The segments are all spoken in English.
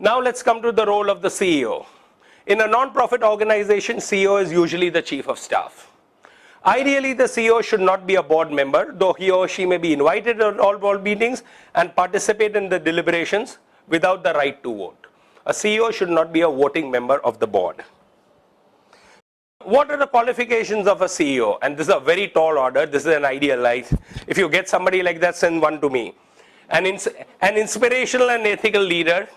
Now let's come to the role of the CEO. In a non-profit organization, CEO is usually the chief of staff. Ideally, the CEO should not be a board member, though he or she may be invited to all board meetings and participate in the deliberations without the right to vote. A CEO should not be a voting member of the board. What are the qualifications of a CEO? And this is a very tall order. This is an ideal life. If you get somebody like that, send one to me. An inspirational and ethical leader,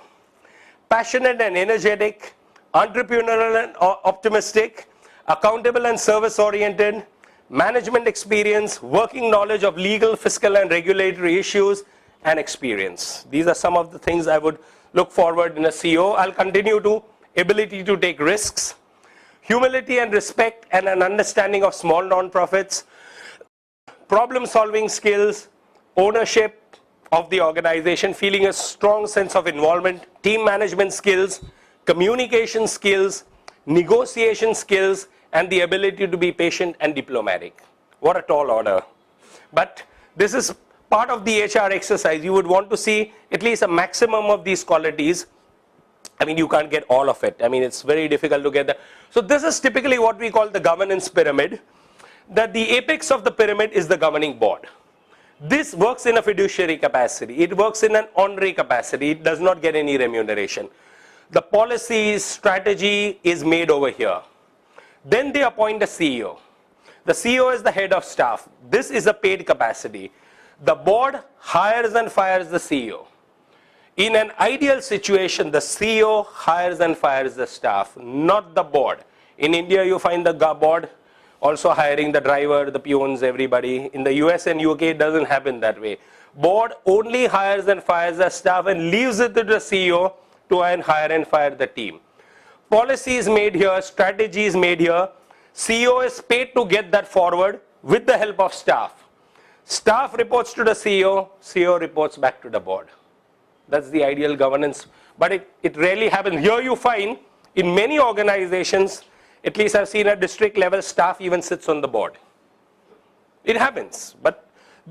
passionate and energetic, entrepreneurial and optimistic, accountable and service-oriented, management experience, working knowledge of legal, fiscal, and regulatory issues, and experience. These are some of the things I would look forward in a CEO. I'll continue to ability to take risks, humility and respect and an understanding of small non-profits, problem-solving skills, ownership of the organization, feeling a strong sense of involvement, team management skills, communication skills, negotiation skills, and the ability to be patient and diplomatic. What a tall order. But this is part of the HR exercise. You would want to see at least a maximum of these qualities. I mean, you can't get all of it. I mean, it's very difficult to get that. So this is typically what we call the governance pyramid, that the apex of the pyramid is the governing board. This works in a fiduciary capacity. It works in an honorary capacity. It does not get any remuneration. The policy, strategy is made over here. Then they appoint a CEO. The CEO is the head of staff. This is a paid capacity. The board hires and fires the CEO. In an ideal situation, the CEO hires and fires the staff, not the board. In India, you find the board also hiring the driver, the peons, everybody. In the US and UK, it doesn't happen that way. Board only hires and fires the staff and leaves it to the CEO to hire and fire the team. Policy is made here, strategy is made here. CEO is paid to get that forward with the help of staff. Staff reports to the CEO, CEO reports back to the board. That's the ideal governance, but it rarely happens. Here you find, in many organizations, at least I've seen at district level, staff even sits on the board. It happens, but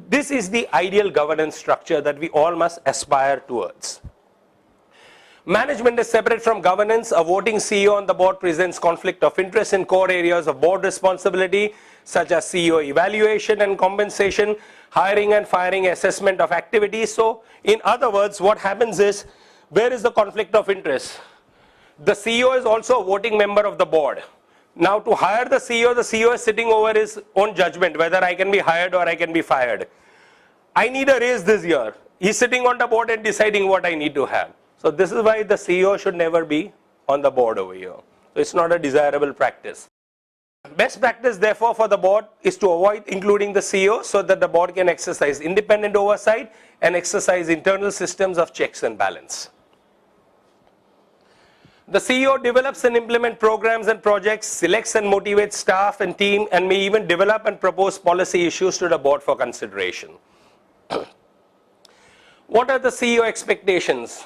this is the ideal governance structure that we all must aspire towards. Management is separate from governance. A voting CEO on the board presents conflict of interest in core areas of board responsibility, such as CEO evaluation and compensation, hiring and firing, assessment of activities. So, in other words, what happens is, where is the conflict of interest? The CEO is also a voting member of the board. Now, to hire the CEO is sitting over his own judgment, whether I can be hired or I can be fired. I need a raise this year. He's sitting on the board and deciding what I need to have. So this is why the CEO should never be on the board over here. So it's not a desirable practice. Best practice, therefore, for the board is to avoid including the CEO so that the board can exercise independent oversight and exercise internal systems of checks and balance. The CEO develops and implements programs and projects, selects and motivates staff and team, and may even develop and propose policy issues to the board for consideration. What are the CEO expectations?